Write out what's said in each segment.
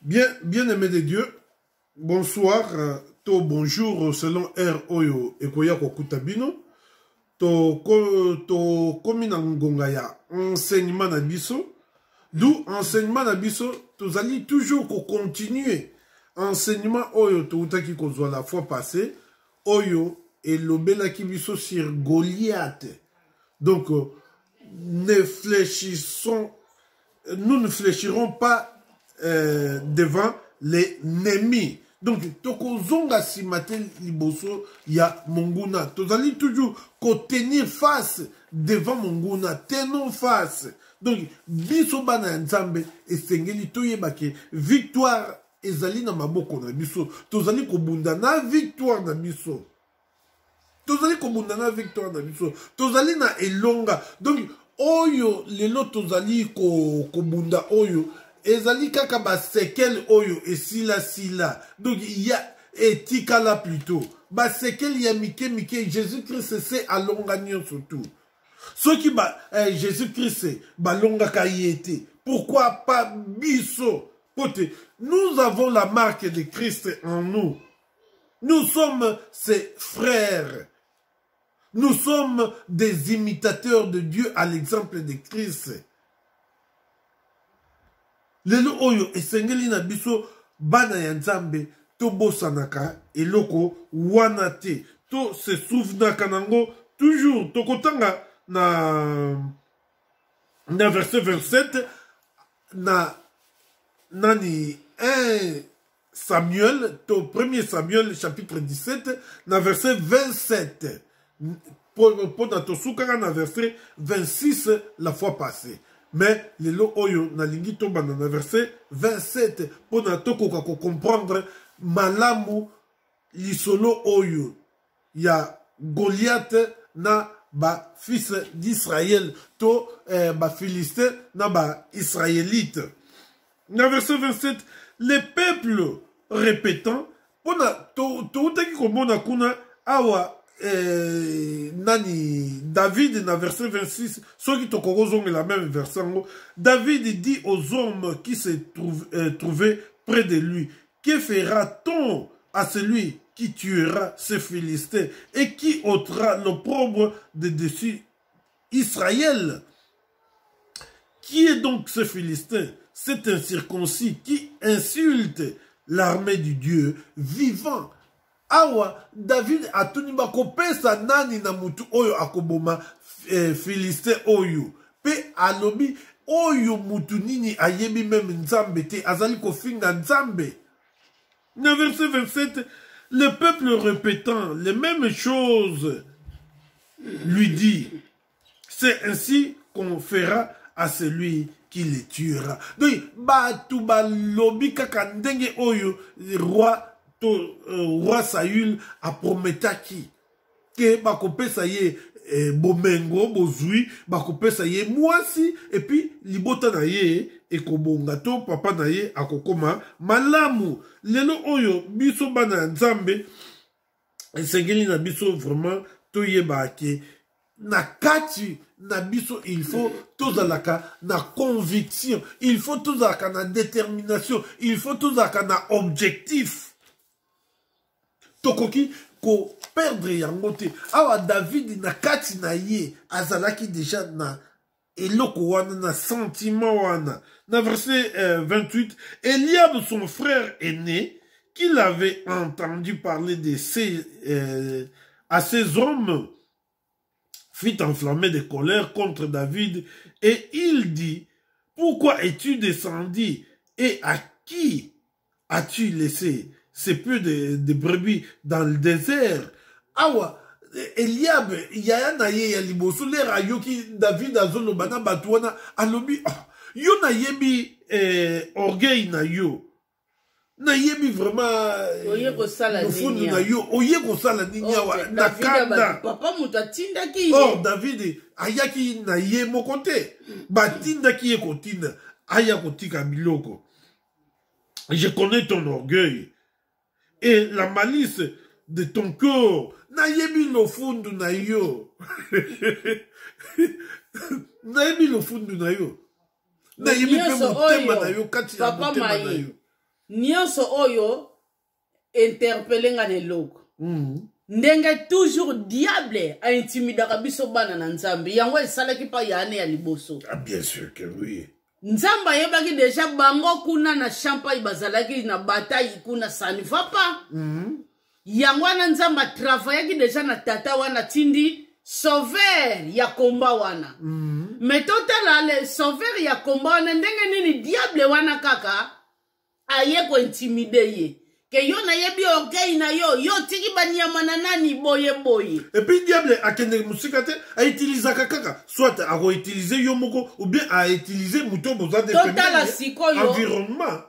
Bien aimé de Dieu, bonsoir, bonjour selon R Oyo et Koya Kokutabino. Komi na ngonga ya enseignement na biso. D'où enseignement na biso, tous allons toujours continuer. Enseignement Oyo, tout qui kozwa la fois passée, Oyo et l'obela qui biso sur Goliath. Donc, nous ne fléchirons pas devant les ennemis. Donc, tokozonga si matin liboso ya monguna. Tozali toujours tenir face devant monguna. Tenons face. Donc, biso bana nzambe esengeli toyebake victoire ezali na maboko na biso. Tozali kobunda na victoire na biso. Tozali kobunda na victoire na biso. Tozali na elonga. Donc, oyo lelo tozali kobunda oyo. Ezali kaka ba sekel oyo esila sila. Donc il y a etikala plutôt. Ba sekel ya mike Jésus-Christ c'est alonga nyon surtout. Ce qui Jésus-Christ balonga kayete. Pourquoi pas biso? Nous avons la marque de Christ en nous. Nous sommes ses frères. Nous sommes des imitateurs de Dieu à l'exemple de Christ. Lelo oyo esengeli na biso bana ya nzambe to bosanaka eloko wana te to se souvenaka nango toujours tokotanga na verset 27 na nani 1 Samuel to 1er Samuel chapitre 17 na verset 27 pour notre soukara na verset 26 la fois passée. Mais le lo oyo na lingi tomba na verset 27 pour na toko kako comprendre malamu lisolo oyo ya Goliath na ba fils d'Israël to ba philistin na ba israélite. Na verset 27 les peuples répétant pour na to utaki komona kuna awa nani David na verset 26 ceux qui tokozonga la même version David dit aux hommes qui se trouvaient près de lui que fera-t-on à celui qui tuera ces Philistins et qui ôtera l'opprobre de dessus Israël? Qui est donc ce Philistin? C'est un circoncis qui insulte l'armée du Dieu vivant. Awa, David atuniba kopesa nani na mutu oyo akoboma Philistin oyo. Pe alobi oyo mutu nini ayebi même nzambe te azali kofinga nzambe. Na verset 27, le peuple répétant les mêmes choses lui dit, c'est ainsi qu'on fera à celui qui les tuera. Donc, batu balobi kaka ndenge oyo roi Saül a prometaki que bakopesa ye bomengo bozui bakopesa ye mwasi et puis libota na ye ekobonga to papa na ye akokoma malamu lelo oyo biso bana nzambe esengeli na biso vraiment toyeba ke na kati na biso il faut tozalaka na conviction, il faut tozalaka na détermination, il faut tozalaka na objectif. Tokoki ko perdre yango te. Awa David na kati na ye azalaki déjà na eloko wana na sentiment wana. Na verset 28, Eliab son frère aîné qu'il avait entendu parler de à ces hommes fit enflammer de colère contre David et il dit, pourquoi es-tu descendu et à qui as-tu laissé ces peu de brebis dans le désert? Awa, Eliab, yaya na ye ya liboso le rayoki David azolo bana batuana alobi, yo na yebi orgueil na yo. Na yebi vraiment oye ko sala nini na yo oye ko sala nini awa na kanda papa mutatinda ki David ayaki na ye mokote batinda ki ye kotina aya kotika biloko. Je connais ton orgueil et la malice de ton corps. Na yebi lo fundu na yo. Na yebi lo fundu na yo. Na yebi pe motema na yo kati ya motema na yo. nyonso oyo interpele nga na eloko ndenge toujours diable aintimidaka biso bana na nzambe yango esalaki pa yane ya liboso. Ah, bien sûr que oui. Nzambe ayebaki deja bango kuna na champai bazalaki na bataille kuna, ça ne va pas. Yango wana nzambe atravaillaki deja na tata wana tindi sauveur ya komba wana. Mais totala le sauveur ya komba wana ndenge nini diable wana kaka aye ko intimider ye. Que yo na yebi orgueil na yo tiki banyama na nani boye boye. Et puis diable a kende musikate a utilisé kaka soit a réutiliser yo moko ou bien a utiliser muto boza de environnement.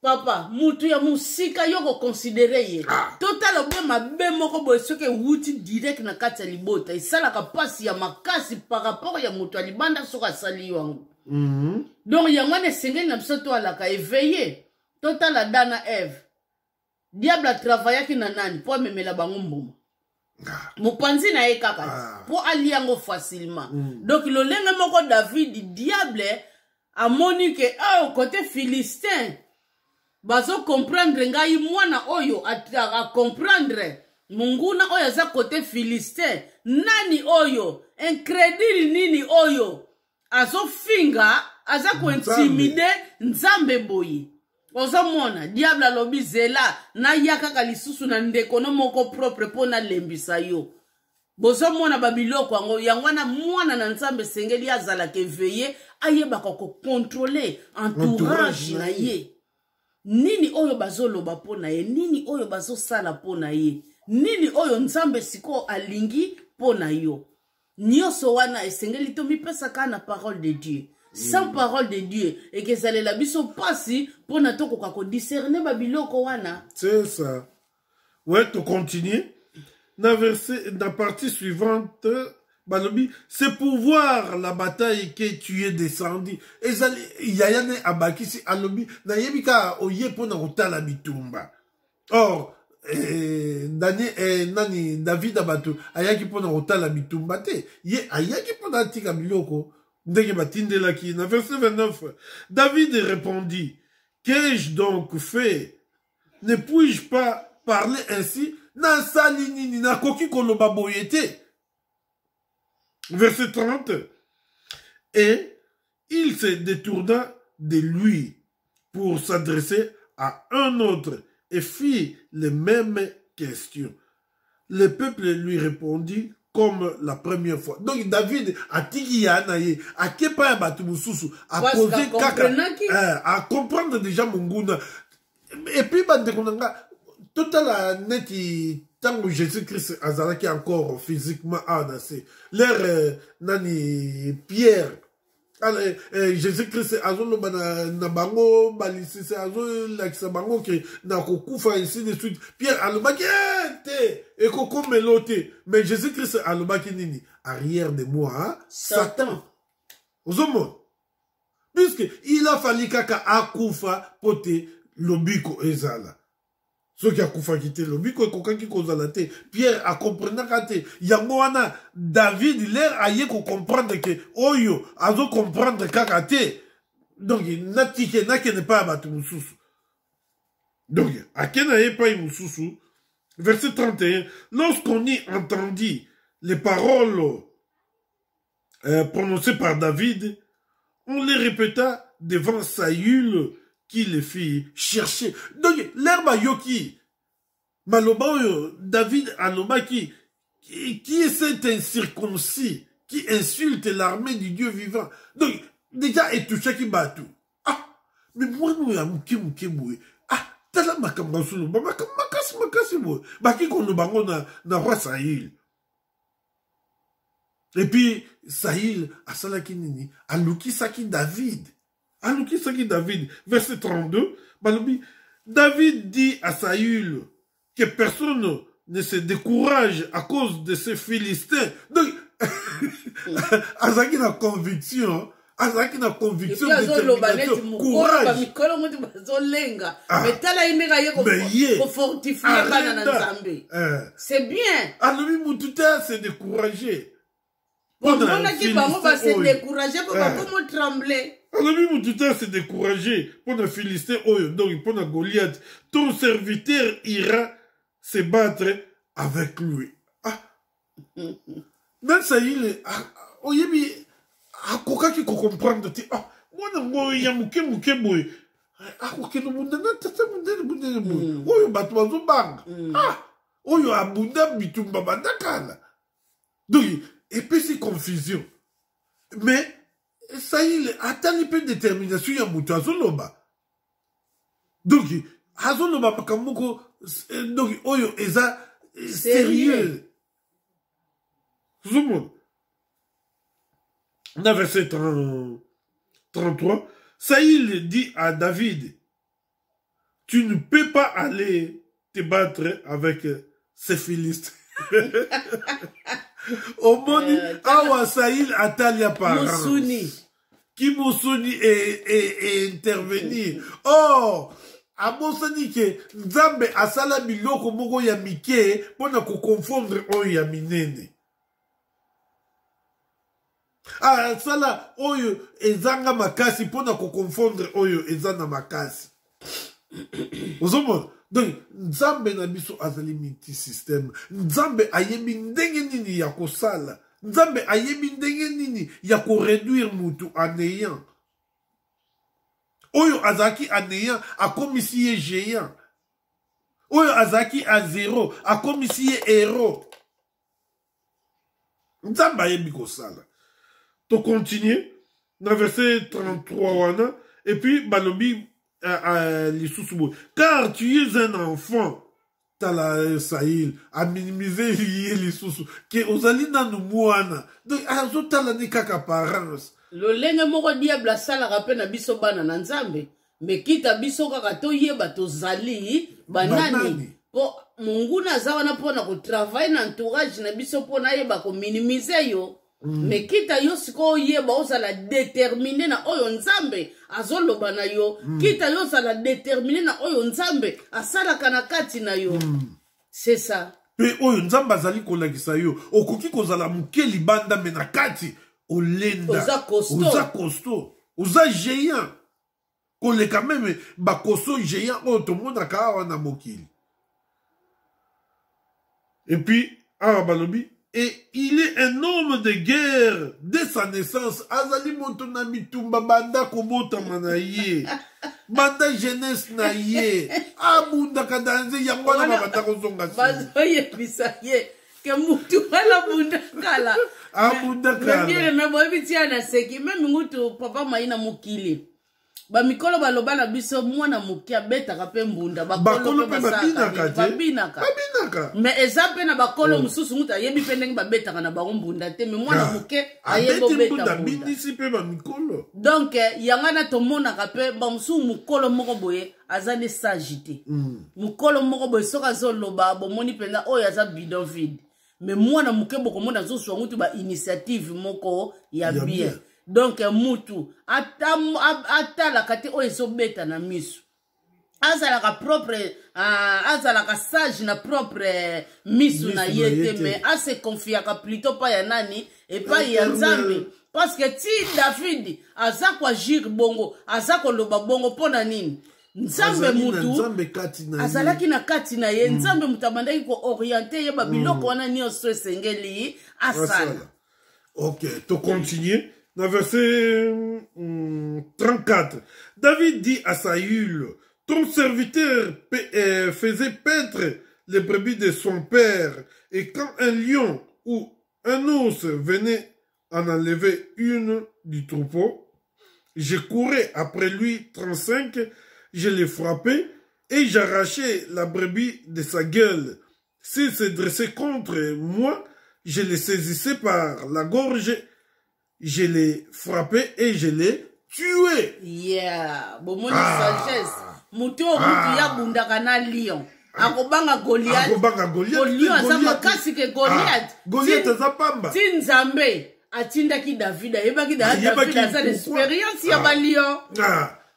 Papa, mutu ya musika yo ko considérer ye. Total bien mabe moko boye soke wuti direct na kati ya libota. Isala ka pasi ya makasi par rapport ya mutu alibanda soka sali wangu. Donc yangwane sengeli na biso to alaka éveillé. Total a dana Eve. Diable a travaillé na nani po memela bango mbuma. Mopanzi na ye kaka po aliango facilement. Donc le lenge moko David diable a moni que côté philistin bazo comprendre ngai mwana oyo a comprendre munguna oyo aza côté philistin nani oyo incrédule nini oyo azo finga aza ko intimider nzambe boye. Ozo mona diable alobi zela na yakaka lisusu na ndeko no moko propre pona lembisa yo. Bozo mona babiloko yango yangwana mwana na nzambe sengeli azala ke veiller ayeba ko contrôler entourage na ye. Nini oyo bazoloba pona ye, nini oyo bazosala pona ye, nini oyo nzambe siko alingi pona yo. Nyonso wana esengeli to mipesa kana parole de Dieu. Sans parole de Dieu et que ça la biso pasi pour na toko kako discerner babiloko wana. C'est ça. Ouais, tu continues. Dans la partie suivante, balobi, c'est pour voir la bataille que tu es descendu. Et ça, yayane abakisi alobi, na yebika oye pona kotala bitumba. Or, David abatu, ayaki pona kotala bitumba te. Ye ayaki pona tika biloko. Verset 29, David répondit, qu'ai-je donc fait? Ne puis-je pas parler ainsi? Verset 30, et il se détourna de lui pour s'adresser à un autre et fit les mêmes questions. Le peuple lui répondit comme la première fois. Donc David a tiki yanaye, a kepa batu mususu, a posé kaka, a comprendre déjà munguna. Et puis bande konanga, total neti tango Jésus-Christ azalaki encore physiquement anase. L'air nani Pierre. Jésus-Christ azolo na bango balisi se azolo lakisa bango ke na kokufa ainsi de suite. Pierre alobaki te et koko melote, mais Jésus-Christ alobaki nini arrière de moi hein? Satan. Ozomo. Puisque il a fallu kaka akufa pote lobiko ezala. Ce qui a kufa kite lobiko kokaki kozala te. Pierre a comprenant kate yango wana David l'air aye ko comprendre que oyo azo comprendre kaka te. Donc natike nakene pas batu mususu. Donc akena ye pas mususu. Verset 31, lorsqu'on y entendit les paroles prononcées par David, on les répéta devant Saül qui les fit chercher. Donc, l'herbe yoki, maloba David aloba qui est cet incirconcis qui insulte l'armée du Dieu vivant. Donc, déjà, et touché qui batou. Ah, mais moi, nous, à mouké. Ah, tala makamba sulu, makasi mo. Baki kono bango na roi Saül. Et puis, Saül, asalaki nini, aluki saki David. Verset 32, David dit à Saül que personne ne se décourage à cause de ces Philistins. Donc, Azaki na conviction, détermination, courage. C'est bien. Alors, Moutouta s'est découragé. On a qui va se décourager pour comment trembler. Alors lui, tout à s'est découragé pour le Philistin, donc pour le Goliath. Ton serviteur ira se battre avec lui. Ah. Dans ça, il est. Oyebi, akoka qui comprendre. Ah, moi, non, il y a mouké boy. Ah, ok, nous mundana, tata mundana boy. Oyo batwazo bang. Ah, oyo abunda bitumba bandakala. Donc, et puis c'est confusion. Mais, ça y est, attends un peu de détermination, il y a moutou azoloba. Donc, azoloba makamoko, donc, oyo, eza, sérieux. Zoumou. Dans verset 33, Saïl dit à David, tu ne peux pas aller te battre avec ces Philistins. Au moni, awa Saïl attend apparence. Qui Mousouni est intervenir. Oh, Amosani ke Nzambe asala biloko moko ya mike pona ko confondre oyo ya minene. Ah, sala oyo ezanga makasi pona ko confondre oyo ezana makasi. Ozomona. Donc, Nzambe na biso azali multi système. Nzambe ayebi ndenge nini ya kosala. Nzambe ayebi ndenge nini ya ko réduire mutu en néant. Oyo azaki en néant akomisi ye géant. Oyo azaki à zéro akomisi ye héros. Nzambe ayebi kosala. To continuer dans verset 33 wana et puis balobi car tu es un enfant tala Saïl a minimiser les sous que ozali nanu mwana donc azo tala ni kaka apparence le lenge moko diable sala rappel na biso bana na Nzambe mais kita biso kaka to yeba to zali banani po munguna za wana pona ko travail na entourage na biso pona yeba ko minimiser yo. Mais kita yo siko yeba ozala déterminé na oyo Nzambe azoloba na yo kita yo sala déterminé na oyo Nzambe asala kana kati na yo c'est ça pe oyo Nzambe azali kolakisa yo okoki kozala muke libanda mena kati olenda oza costaud oza géant koleka même bakoso géant oyo tomonaka awa na mokili et puis awa balobi. Et il est un homme de guerre dès sa naissance. Azali montona mitumba banda kobota manaye. Banda jeunesse na ye. Abunda kadanze yangwana babata kozonga si. Bazoye bisaye. Ke mutu wala bunda kala. Abunda kala. Mbire na bobi tiana seki. Memi mutu papa maina mukili. Ba mikolo baloba na biso mwana mukia beta kape mbunda bakolo pe babinaka mais ezape na bakolo mususu muta yebi pendenge ba beta kana ba mbunda te mais mwana muke ayebo beta bindisi pe ba mikolo donc yangana to mona kape ba musu mukolo moko boye azali sagité mukolo moko boye soka zoloba bo moni penda oyo aza bidon vide mais mwana muke boko mona zo so mutu ba initiative moko ya bien. Donc, mutu, atala kati o ezo beta na misu. Azalaka propre, azalaka sage na propre misu na yete, mais ase confiaka plutôt pa ya nani, et pa ya Nzambe. Parce que ti David, azako agir bongo, azako loba bongo pona nini. Nzambe mutu, azalaki na kati na ye, Nzambe mutabandaki ko orienter ye babiloko wana nyonso esengeli asala. Ok, to continue. Dans verset 34, David dit à Saül, ton serviteur faisait paître les brebis de son père, et quand un lion ou un ours venait en enlever une du troupeau, je courais après lui 35, je le frappais, et j'arrachais la brebis de sa gueule. S'il se dressait contre moi, je le saisissais par la gorge, je l'ai frappé et je l'ai tué. Yeah, bon mon sagesse. Muto mutu ya bunda kana lion. Akobanga Goliath. Goliath za makasi ke Goliath. Goliath za pamba. Tinzambe atinda ki David ayebaki David za expérience ya ba lion.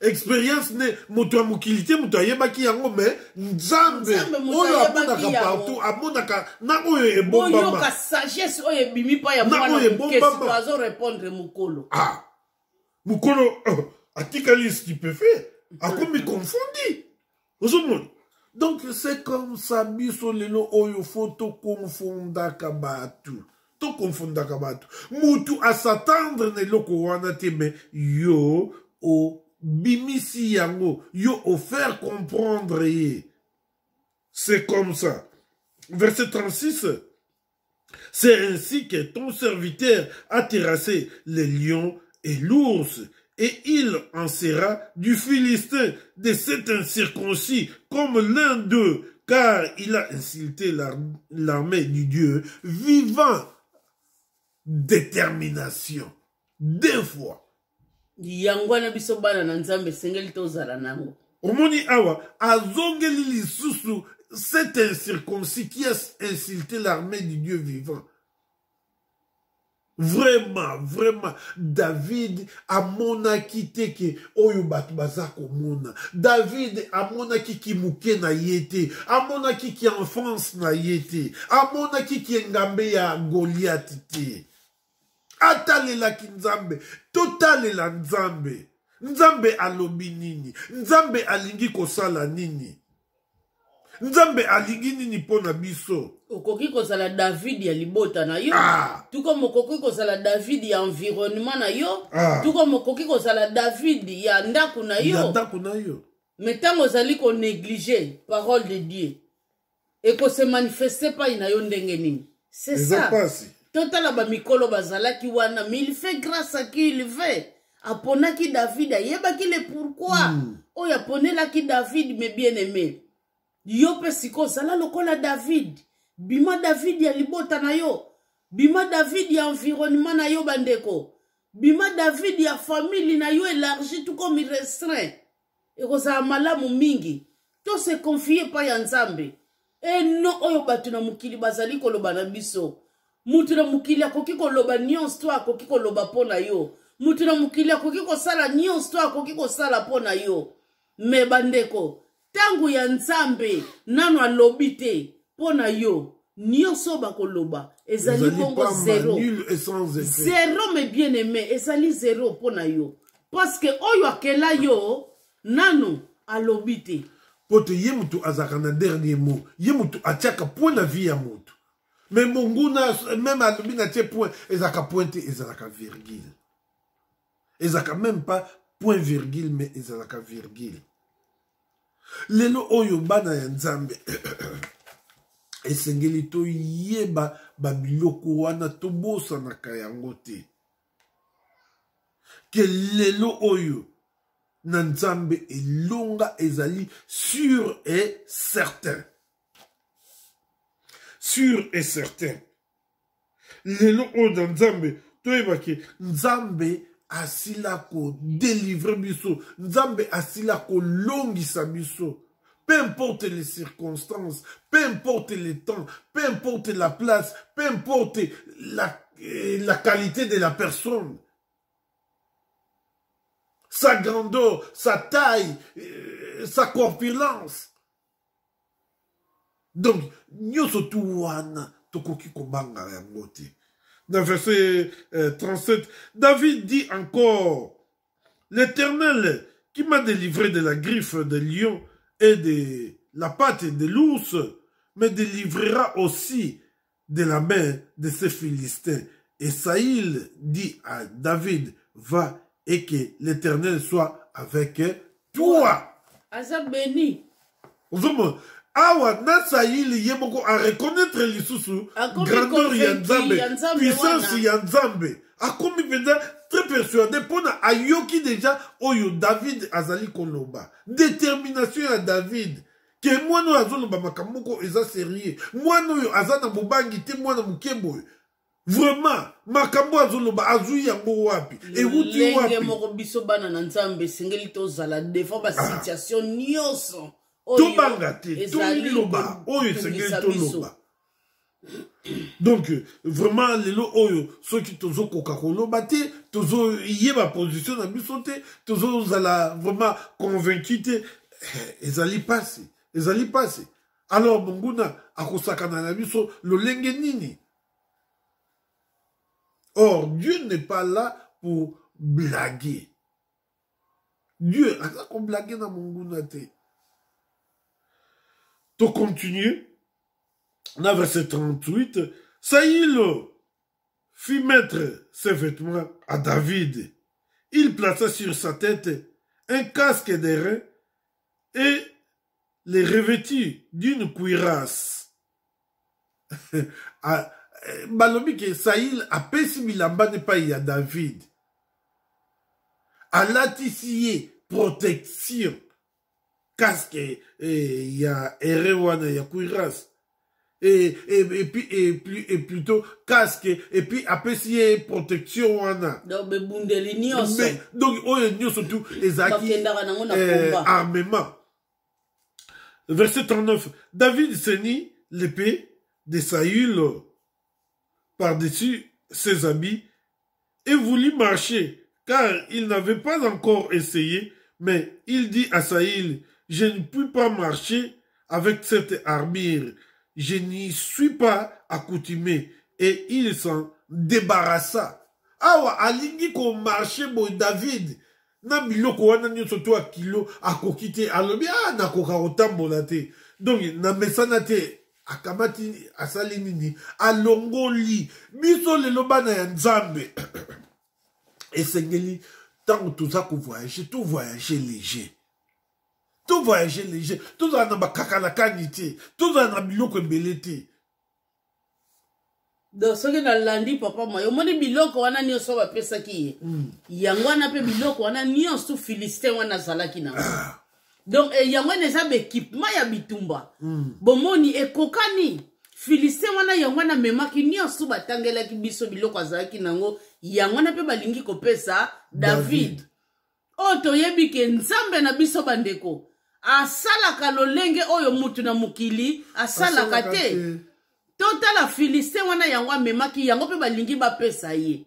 Expérience ne moto ya mokilité moto ayebaki yango mais Nzambe oyo amonaka partout amonaka na oyo ebombama oyo ka sagesse oyo ebimi pa ya mwana mokesi azo répondre mukolo Mukolo, atikali stupéfait. Akomi confondi. Donc, c'est comme ça, biso lelo oyo photo confondaka batu. To confondaka batu. Mutu à s'attendre ne loko wana te, mais yo o bimisi yango, yo o faire comprendre ye. C'est comme ça. Verset 36. C'est ainsi que ton serviteur a terrassé les lions et l'ours, et il en sera du Philistin, de cet incirconcis, comme l'un d'eux, car il a insulté l'armée du Dieu vivant. Détermination. 2 fois. Yangwana biso bana na nzambe sengeli tozala nango. Omoni awa, azongeli lisusu, cet incirconcis qui a insulté l'armée du Dieu vivant. Vraiment, vraiment, David a monaki teke oyo batu bazako mona. David a monaki ki muke na yete, a monaki ki enfance na yete, a monaki ki ngambe ya Goliath te. Atalela ki nzambe, totalela nzambe. Nzambe alobi nini, nzambe alingi kosala nini. Nzambe alingi nini pona biso. Okoki kozala David ya libota na yo. Tuko mokoki kozala David ya environnement na yo. Tuko mokoki kozala David ya ndaku na yo. Ya ndaku na yo. Mais tango ozali ko négliger parole de Dieu. Et ko se manifester pa ina yo ndenge nini. C'est ça. Totala ba mikolo bazalaki wana, mais il fait grâce à qui il fait. Aponaki David, ayebaki le pourquoi. Oyo aponelaki David, mais bien aimé. Yo pe siko zala lokola David. Bima David ya libota na yo. Bima David ya environnement na yo bandeko. Bima David ya famille na yo élargi tout comme il restreint. Et koza malamu mingi. To se confier pa ya nzambe. E no oyo batu na mukili bazali koloba na biso. Mutu na mukili akoki koloba nyonso to akoki koloba pona yo. Mutu na mukili akoki kosala nyonso to akoki kosala pona yo. Me bandeko, tangu ya nzambe nano alobi te pona yo. Nyonso bakoloba ezali bongo zéro. Zéro mais bien aimé, ezali zéro pona yo. Parce que oyo akela yo nano alobi te. Poto ye mutu azaka na dernier mot. Ye mutu atiaka point na vie ya mutu. Mais monguna même alobi na tie point ezaka pointe ezalaka virgule. Ezaka même pas point virgule mais ezalaka virgule. Lelo oyo bana ya nzambe esengeli to yeba babiloko wana tobosanaka yango te. Ke lelo oyo na nzambe elonga ezali sûr et certain. Sûr et certain. Lelo oyo na nzambe toyeba ke nzambe asila ko délivrer biso, nzambe asila ko longisa biso. Peu importe les circonstances, peu importe les temps, peu importe la place, peu importe la qualité de la personne, sa grandeur, sa taille, sa corpulence. Donc, nyoso tu wana tokoki kobanga yango te. Dans verset 37, David dit encore, l'Éternel qui m'a délivré de la griffe des lions et de la patte de l'ours, me délivrera aussi de la main de ces Philistins. Et Saïl dit à David, va et que l'Éternel soit avec toi. Asa béni. Awa na Saïl yemoko a reconnaître lisusu grandeur ya nzambe, puissance ya nzambe. Akomi penza très persuadé pona ayoki déjà oyo David azali koloba. Détermination ya David. Ke mwana azoloba makamoko eza sérieux. Mwana oyo azana bobangi te mwana mukembo. Vraiment makambo azoloba azui yango wapi? Et wuti wapi? Lenge moko biso bana na nzambe sengeli tozala devant ba situation nyonso. Donc vraiment lelo oyo soki tozo koka koloba te tozo yeba position na biso te tozo zala vraiment convaincu te ezali passé alors monguna akosakana na biso lolenge nini. Or Dieu n'est pas là pour blaguer. Dieu, aza ko blaguer na monguna te. To continue, dans verset 38, Saïl fit mettre ses vêtements à David. Il plaça sur sa tête un casque d'airain et les revêtit d'une cuirasse. Balobi que Saïl a pesi bilamba ne pas y a David. A latisier protection. Casque, il y a Erewana, il y a cuirasse. Et plutôt casque, et puis après s'il y a protection wana. Donc, on surtout les armement. Verset 39. David ceignit l'épée de Saül par-dessus ses habits et voulut marcher, car il n'avait pas encore essayé, mais il dit à Saül, je ne puis pas marcher avec cette armure. Je n'y suis pas accoutumé. Et il s'en débarrassa. Awa, alingi ko marché bo David. Na biloko wana nyoso to a kilo akokite alobi na koka otambola te. Donc na mesana te akamati asali nini alongoli biso lelo bana ya Nzambe. Esengeli tant tuza ko voyager, tout voyager léger. Tout voyager léger, tout ça n'a pas kakalakanité, tout ça n'a biloko mbelete. Donc ce que na landi papa moi, omoni biloko wana nyonso ba pesa ki. Yango wana pe biloko wana nyonso Philistin wana zalaki na. Donc yango neza be équipement ya bitumba. Bomoni ekokani Philistin wana yango wana memaki nyonso batangela ki biso biloko azalaki nango, yango wana pe balingi kopesa David. Oto yebi ke Nzambe na biso bandeko. Asalaka lolenge oyo mutu na mukili asalaka te. Totala Philistin wana yango memaki yango pe balingi bapesa ye.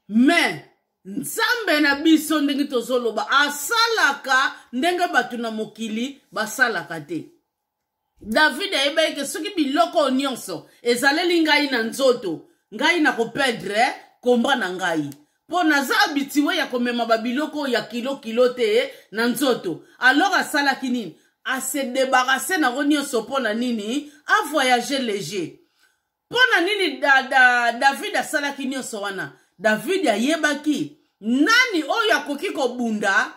Mais Nzambe na biso ndenge tozoloba asalaka ndenge batu na mukili basalaka te. David ayeba ke soki biloko nyonso ezaleli ngai na nzoto, ngai na kopedre komba na ngai. Po naza abitiwe ya komema babiloko ya kilo te na nzoto. Alors asala kinini? A se débarrasser na nyonso po na nini? A voyager léger. Po na nini David asala nyonso wana? David ayebaki nani oyo akoki kobunda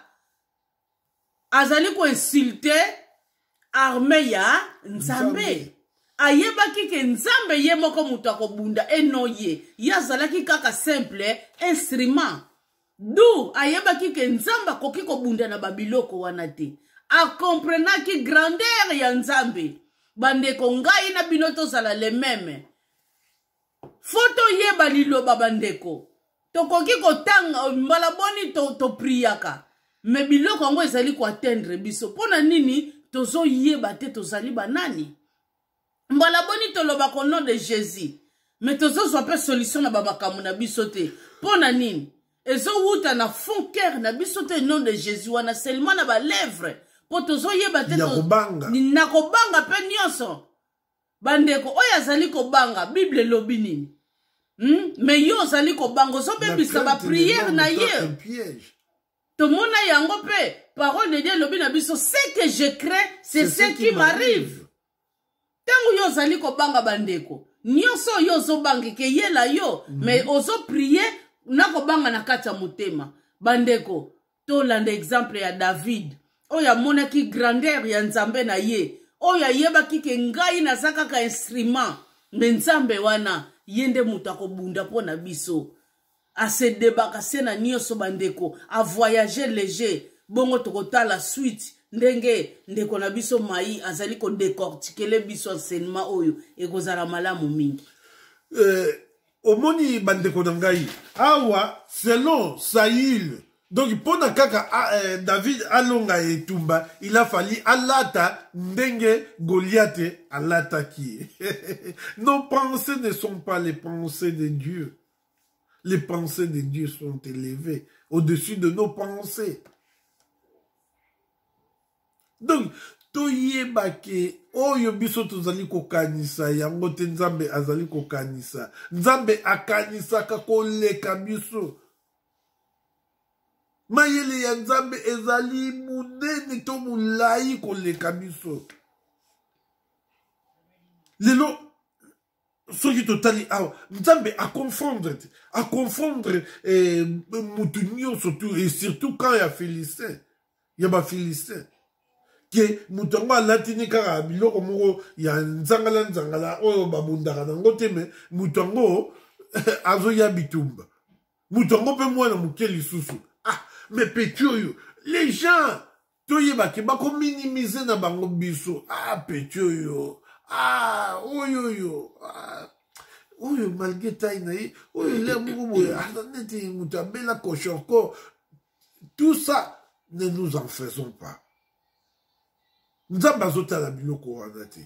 azali ko insulter armée ya Nzambe. Ayebaki ke Nzambe ye moko mutu akobunda enoye yazalaki kaka simple instrument. Du ayebaki ke Nzambe akoki kobunda na babiloko wana te. Akomprenaki grandeur ya Nzambe. Bandeko ngai na bino tozala le meme. Foto yeba liloba bandeko. Tokoki kotanga mbala boni to priaka. Me biloko ngo ezali ko atteindre biso. Pona nini tozo yeba te tozali banani? Mbala boni toloba ko nom de Jésus. Mais tozo so pe solution na babakamu na biso te. Pona nini? Ezo wuta na fond cœur na biso te nom de Jésus wana seulement na ba lèvres. Po tozo yeba te na kobanga pe nyonso. Bandeko oya zali ko banga Bible lobi nini? Mais yo zali ko banga zo bebisa ba prière na ye. Tomona yango pe parole de Dieu lobi na biso ce que je crains c'est ce qui m'arrive. Tango yo zali ko banga bandeko. Nyonso yo zo bangi ke yela yo, mais ozo prier na ko banga na kati ya motema. Bandeko, to landa exemple ya David. Oya monaki grandeur ya Nzambe na ye. Oya yebaki ke ngai na zaka ka instrument. Mais Nzambe wana yende mutu akobunda po na biso. A se débakase na nyonso bandeko, a voyager léger. Bongo tokotala suite. Ndenge ndeko na biso mai azali ko décortiquer biso enseignement oyo ekozala malamu mingi. Omoni bandeko nangai awa selon Saül. Donc pona kaka David alonga etumba, il a fallu alata ndenge Goliath alata ki. Nos pensées ne sont pas les pensées de Dieu. Les pensées de Dieu sont élevées au-dessus de nos pensées. Donc, toyeba ke oyo biso tozali kokanisa yango te Nzambe azali kokanisa. Nzambe akanisaka koleka biso. mayele ya nzambe ezali munene to mulai koleka biso lelo soki totali awa nzambe a confondre mutu nyonso tu et surtout quand ya philistin ya bafilistin ke mutu yango alatini kaka biloko moko ya nzangala oyo babundaka nango te me mutu yango azoya bitumba mutu yango mpe mwana moke lisusu mais peti oyo les gens toyebake bakominimize na bango biso peti oyo oyo malgré taille na ye oyo le moko boye neti mutu abela koshoko. Tout ça ne nous en faisons pas. Nzambe azotala biloko wana te.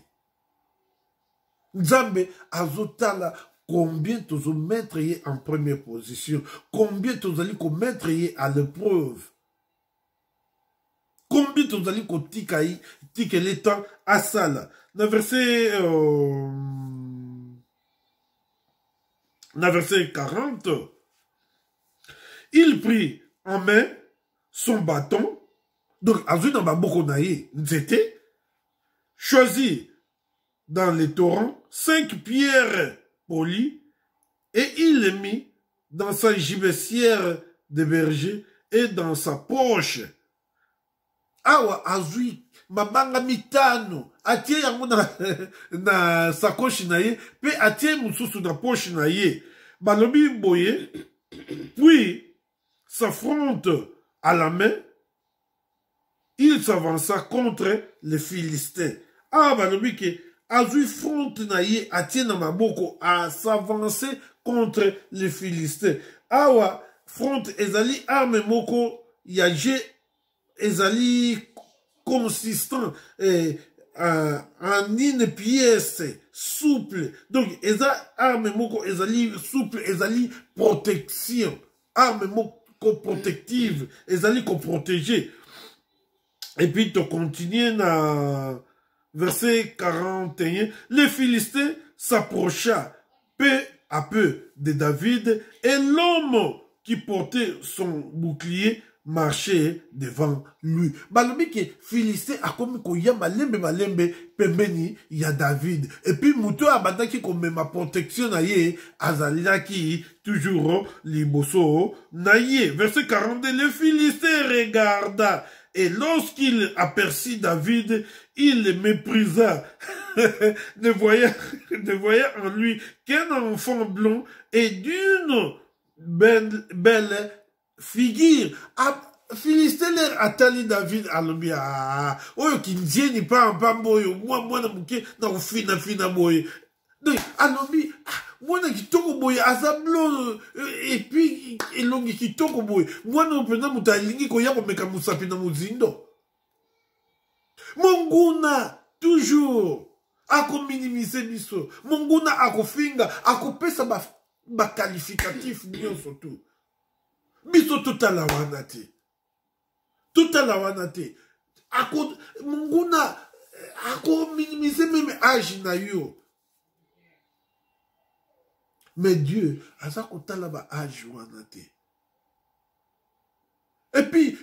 Nzambe azotala combien tozo mettre ye en première position, combien tozali ko mettre ye à l'épreuve, combien tozali ko tikele temps à sala. Na verset 40, il prit en main son bâton, donc azui dans baboko na ye nzete, choisit dans les torrents 5 pierres polies et il les mit dans sa gibecière de berger et dans sa poche. Awa azui mabanga mitano atie yango na sakoshi na ye pe atie mususu na poche na ye balobi boye, puis s'affronte à la main, il s'avança contre les Philistins. Balobi ke azui front na ye atie na maboko a s'avancer contre les Philistins. Awa front ezali arme moko ya je ezali consistant en une pièce souple. Donc eza arme moko ezali souple, ezali protection. Arme moko protective, ezali ko protéger. Et puis tu continues na verset 41. Les Philistins s'approcha peu à peu de David et l'homme qui portait son bouclier marcher devant lui. Balobi ke Philistin a komi ko ya malembe pembeni ya David. Et puis muto abandaki ko mema protection na ye azalaki toujours liboso na ye. Verset 42, le Philistin regarda et lorsqu'il aperçut David, il le méprisa, ne voyant en lui qu'un enfant blond et d'une belle figure. Philistin atali David alobi oyo kinzieni pa boyo mwana muke na fina boye. Donc alobi mwana kitoko boye azablo et puis elongi kitoko boye mwana mpena muta lingi ko ya komeka musapi na muzindo. Monguna toujours ako minimiser biso. Monguna ako finga ako pesa ba qualificatif nyonso tout. Biso totala wana te. Totala wana te. Ako munguna ako minimiser même âge na yo. Mais Dieu aza kotala ba âge wana te. Et puis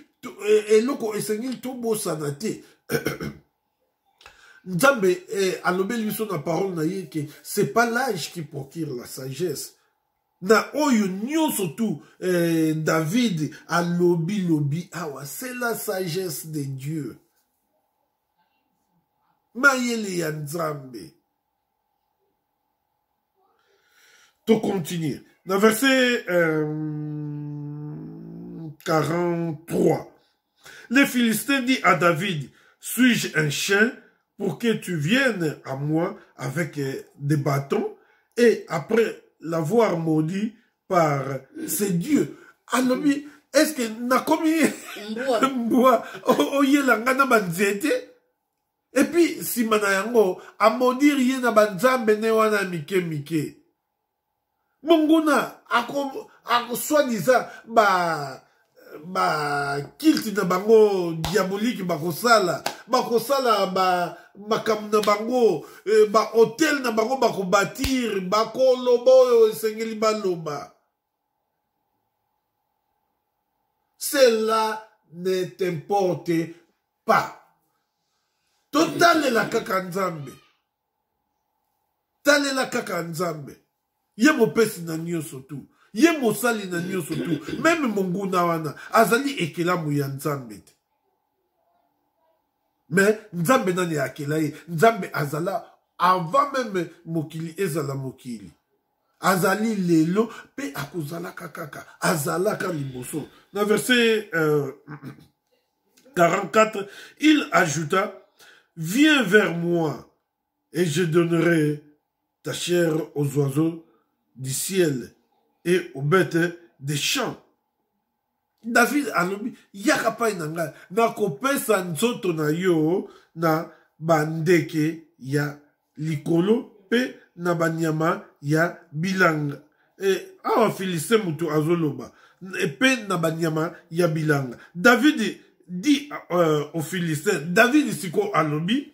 eloko esengeli tobosana te. Nzambe alobe biso na parole na ye que c'est pas l'âge qui procure la sagesse. Na oyo nyonso tout David a lobi awa, c'est la sagesse de Dieu. Mayele ya Nzambe. To continue. Dans verset 43. Les Philistins dit à David, suis-je un chien pour que tu viennes à moi avec des bâtons? Et après l'avoir maudit par ses dieux. Alors, est-ce que n'a commis mboa oyela ngana banzete? Et puis si manayango a maudire ye na banzambe ne wana mike. Monguna ako soi-disant ba kilti na bango diabolique bakosala makambo na bango ba hotel na bango bako bâtir bako lobo esengeli baloba. Cela ne t'importe pas. Totale la kaka nzambe. Tale la kaka nzambe. Ye mo pesi na nyonso tu. Ye mo sali na nyonso tu. Même monguna wana. Azali ekelamu ya nzambe. Mais nzambe nani akela ye. Nzambe azala avant même mokili ezala mokili. Azali lelo pe akozala kakaka. Azalaka liboso. Dans verset 44, il ajouta, viens vers moi et je donnerai ta chair aux oiseaux du ciel et aux bêtes des champs. David alobi yaka pa inanga na kopesa nzoto na yo na bandeke ya likolo pe na banyama ya bilanga. Et awa Philistin mutu azoloba pe na banyama ya bilanga. David dit aux Philistins, David siko alobi,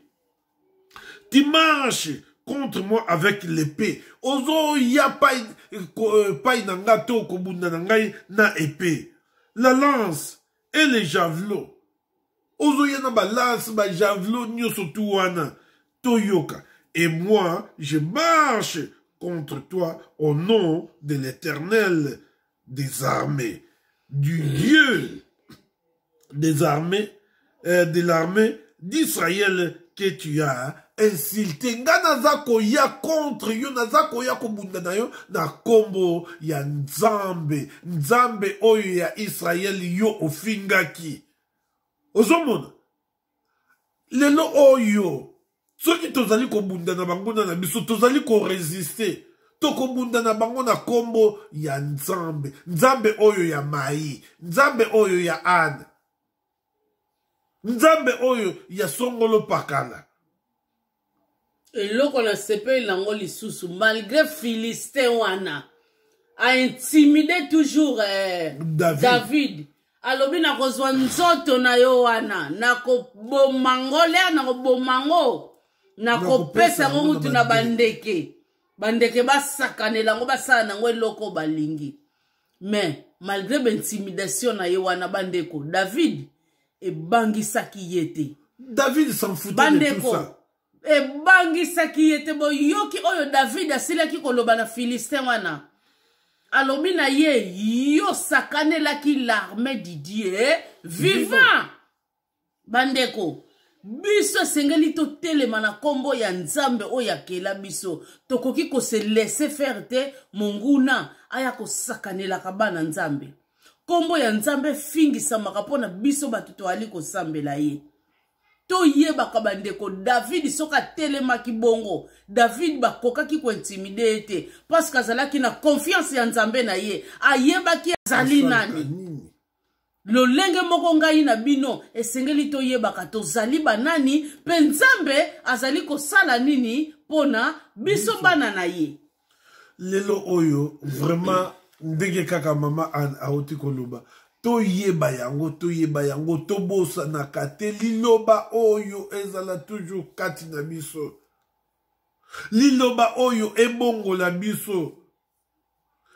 tu marches contre moi avec l'épée. Ozo ya pai nanga to kobunda nangai na épée. La lance et les javelots. Ozo ya na ba lance ba javelot nyoso tuwana toyoka. Et moi, je marche contre toi au nom de l'Éternel des armées, du Dieu des armées, de l'armée d'Israël que tu as insulté. Nga nazako ya contre yo, nazako ya kobunda na yo na kombo ya Nzambe. Nzambe oyo ya Israël yo ofingaki. Ozomona. Lelo oyo. Soki tozali kobunda na bango na biso, tozali ko résister. Tokobunda na bango na kombo ya Nzambe. Nzambe oyo ya Mai. Nzambe oyo ya Anne. Nzambe oyo ya Songolo Pakala. Eloko na sepe lango lisusu, malgré Philistin wana a intimidé toujours David. Alobi na kozwa nzoto na yo wana, na kobomango lea na kobomango, na kopesa ngo mutu na bandeke. Bandeke basakane lango basala nango eloko balingi. Mais malgré l'intimidation na yo wana bandeko, David e bangisaki yete. David s'en foutait de tout ça. E bangisaki yete bo yoki oyo David asilaki koloba na Philistin wana. Alobi na ye yo sakane laki l'armée du Dieu vivant. Bandeko, biso sengeli to telema na kombo ya Nzambe oya kela biso. Tokoki ko se laisser faire te monguna aya ko sakane la kabana Nzambe. Kombo ya Nzambe fingi samaka pona biso batuto ali ko sambela ye. To yeba kabandeko David soka telema ki bongo. David bakoka ki ko intimidé te parce que azalaki na confiance ya Nzambe na ye. Ayeba ki azali nani. Lolenge moko ngai na bino esengeli to yeba ka tozali banani pe Nzambe azali ko sala nini pona biso bana na ye. Lelo oyo vraiment ndenge kaka mama an aoti koloba. To yeba yango, to bosa na kate, liloba oyo ezala toujours kati na biso. Liloba oyo ebongo la biso.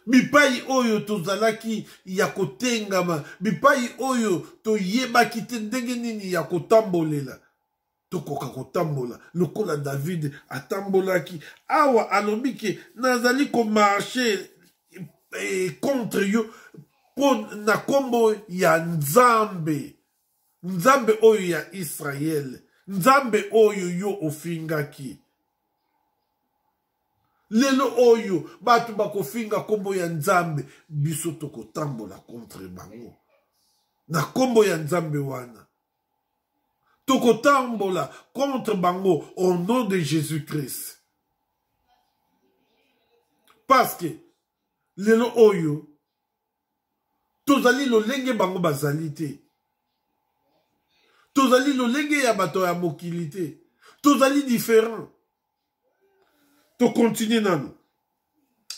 Bipai oyo tozalaki ya kotengama. Bipai oyo to yeba kite ndenge nini ya kotambolela. Tokoka kotambola. Lokola David atambolaki. Awa alobike nazali ko marcher contre yo. Na kombo ya Nzambe. Nzambe oyo ya Israël. Nzambe oyo yo ofingaki. Lelo oyo batu bakofinga kombo ya Nzambe. Biso toko tambola contre bango. Na kombo ya Nzambe wana. Toko tambola contre bango au nom de Jésus-Christ. Parce que lelo oyo tozali lolenge bango bazali te. Tozali lolenge ya bato ya mokili te. Tozali différent. To continue nano.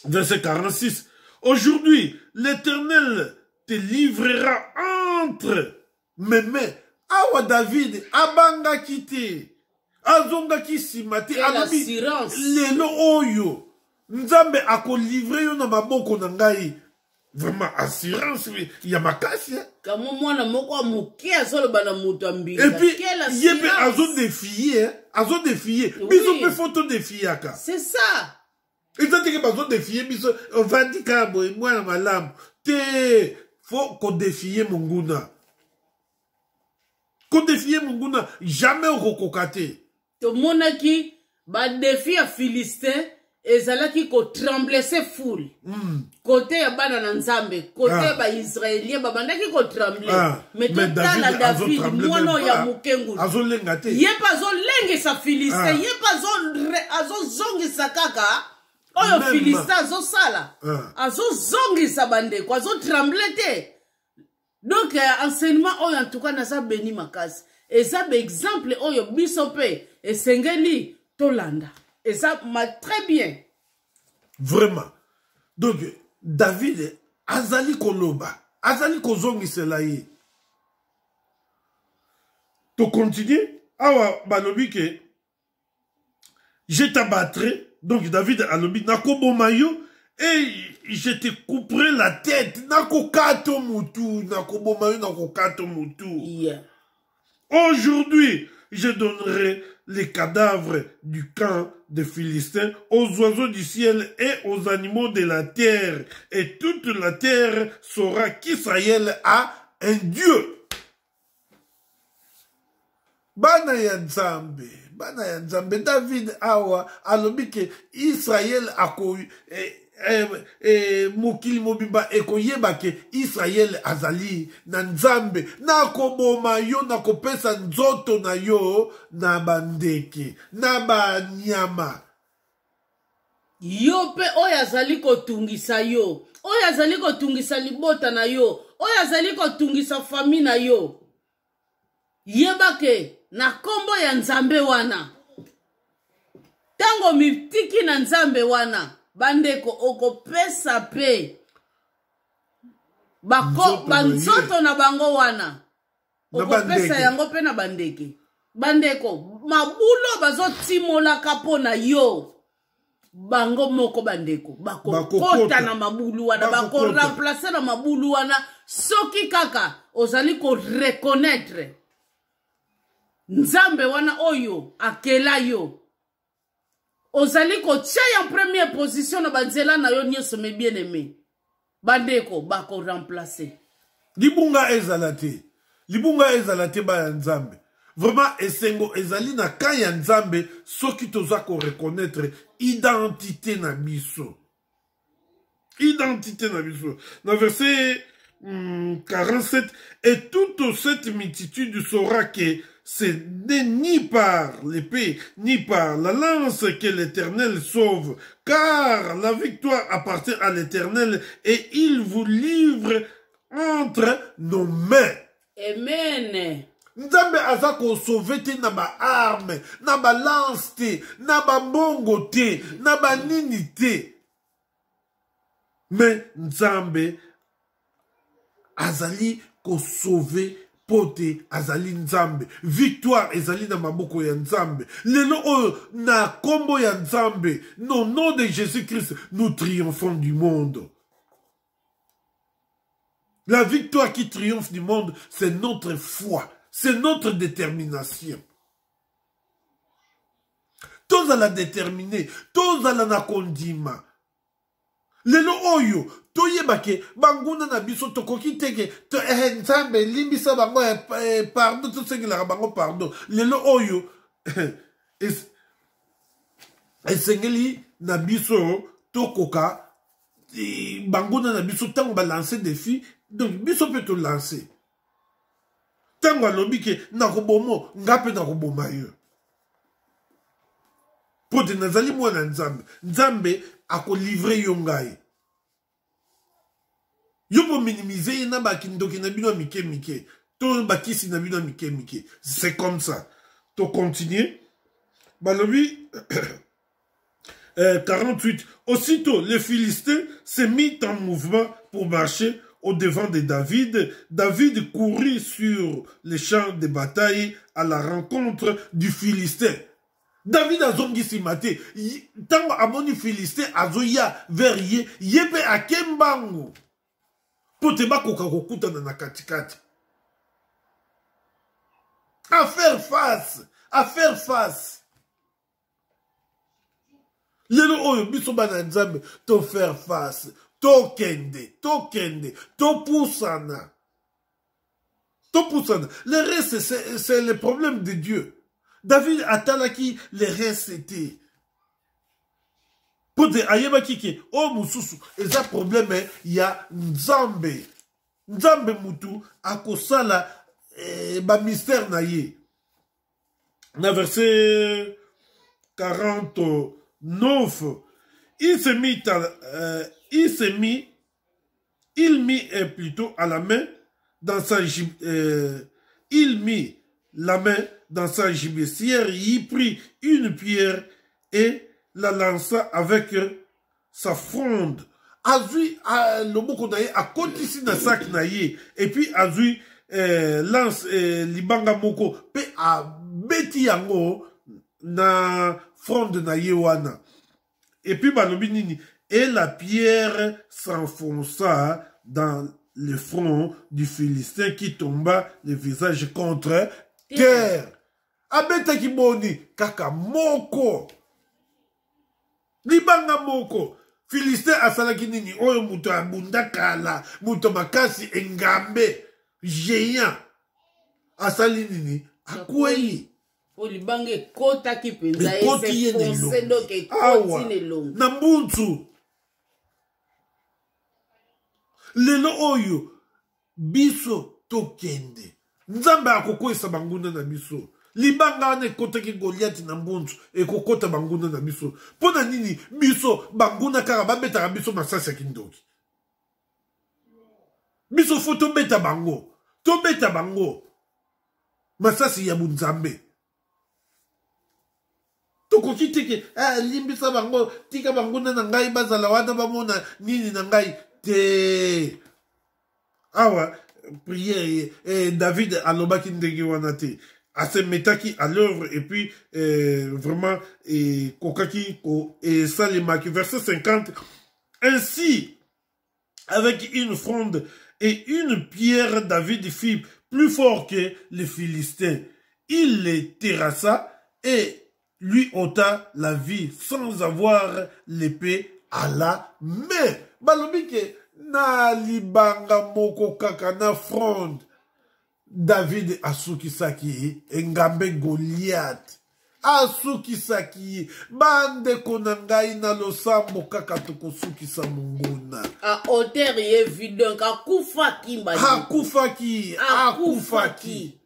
Verset 46. Aujourd'hui, l'Éternel te livrera entre mes mains. Awa David abanga kite. Azonga kisima te. Alobi lelo oyo. Nzambe ako livre yo na maboko na ngai. vraiment assurance il y a makasi kamo mwana moko amuke azoloba na mutu ambinga et puis yebe azo défier biso pe photo défier aka c'est ça ezati ke bazo défier biso ovandi ka boy mwana malamu te faut qu'on défier monguna jamais okokokate tomonaki badefi ya Philistin ezalaki kotremblese foule kote ya bana na nzambe kote ya baisraélien babandaki kotremble mais totala David mwana ya mokengu azolenga te ye pa azolengisa Philistin ye pa azozongisa kaka oyo Philistin azosala azozongisa bandeko azotremble te donc enseignement oyo en tout cas naza beni makasi eza exemple oyo biso pe esengeli tolanda et ça m'a très bien. Vraiment. Donc, David, azali koloba, azali kozongi selaye. To continuer, awa balobi ke, je t'abattrai, donc David alobi, nako mayo, et je te couperai la tête, nako kato mutu, nako mayo, nako kato mutu. Yeah. Aujourd'hui, je donnerai les cadavres du camp des Philistins aux oiseaux du ciel et aux animaux de la terre. Et toute la terre saura qu'Israël a un Dieu. Bana ya Nzambe, David awa alobi ke Israël ako mokili mobimba ekoyeba ke Israël azali na Nzambe na koboma yo na kopesa nzoto na yo na bandeke na banyama yo pe oyo azali kotungisa yo oyo azali kotungisa libota na yo oyo azali kotungisa fami na yo yeba ke na kombo ya Nzambe wana tango mitiki na Nzambe wana bandeko okopesa pe banzoto na bango wana okopesa yango pe na bandeke bandeko mabulo bazotimolaka po na yo bango moko bandeko bakokota na mabulu wana bakoremplace na mabulu wana soki kaka ozali koreconnaître Nzambe wana oyo akela yo ozali kotia en première position na banzela na yo nyonso me bien aimé bandeko bako remplacer libunga ezalate ba ya Nzambe vraiment esengo ezali na ka ya Nzambe soki toza ko reconnaître identité na biso na verset 47 et toute cette multitude saura que ce n'est ni par l'épée, ni par la lance que l'Éternel sauve, car la victoire appartient à l'Éternel et il vous livre entre nos mains. Amen. Nzambe azako sauver te na ba arme, na ba lance te, na ba mbongo te, na ba nini te. Mais Nzambe azali ko sauver pote azali Nzambe. Victoire ezali na maboko ya Nzambe. Lelo oyo na kombo ya Nzambe. No nom de Jésus-Christ, nous triomphons du monde. La victoire qui triomphe du monde, c'est notre foi. C'est notre détermination. Tous à la déterminer. Tous à la kondima. Lelo oyo. Toyebake banguna na biso tokoki teke to Nzambe limbisa bango pardon to sengela bango pardon lelo oyo esengeli na biso tokoka banguna na biso tango ba lancer défi donc biso peut to lancer tango alobi ke nakobomo ngape nakoboma yo pote nazali mwana Nzambe ako livrer yo ngai. Yo po minimiser na ba kindoki na bino mike. To bakisi na bino mike. C'est comme ça. To continuer. Balobi 48. Aussitôt, les Philistins se mit en mouvement pour marcher au devant de David. David courut sur les champs de bataille à la rencontre du Philistin. David a zongi simate. Tango amoni Philistin azoya vers yepe akembango. Po te bakoka kokutana na katikati. À faire face. À faire face. Lelo oyo biso bana nzambe to faire face. To kende. To poussana. Le reste, c'est le problème de Dieu. David atalaki le reste c'était. Pour te ayeba kiki, oh mususu, et ça problème, il y a Nzambe. Nzambe mutu, akosala, ba mystère na ye. Na verset 49, il mit plutôt à la main dans sa il mit la main dans sa gibecière, il prit une pierre et la lança avec sa fronde. Azui le moko na ye a kotisi na sac na ye et puis azui lance libanga moko pe a beti yango na fronde na ye wana. Et puis balobi nini, et la pierre s'enfonça dans le front du Philistin qui tomba le visage contre terre. Abeta kiboni kaka moko. Libanga moko. Philistin asalaki nini oyo muto abunda kala, muto makasi engambe, géant. Asali nini akwei. Libanga ekota ki penza ese fonse donc ekoti nelongo. Na mbuntu. Lelo oyo biso tokende. Nzambe akokwesa banguna na biso. Libanga ane ekotaki Goliath na mbuntu ekokota banguna na biso. Pona nini biso banguna kaka babetaka biso masasi ya kindoki. Biso fo tobeta bango. Tobeta bango. Masasi ya bunzambe. Tokoki teke limbisa bango tika banguna na ngai bazala wana bamona nini na ngai te. Awa prière David alobaki ndenge wana te. Se metaki à l'œuvre et puis vraiment kokaki et salimaki. Verset 50. Ainsi, avec une fronde et une pierre, David fit plus fort que les Philistins. Il les terrassa et lui ôta la vie sans avoir l'épée à la main. Balobike na libanga moko kaka na fronde. David asukisaki engambe Goliath. Asukisaki bande konangai na losambo kaka tokosukisa munguna. A hauteur évident akufaki mbali. Akufaki.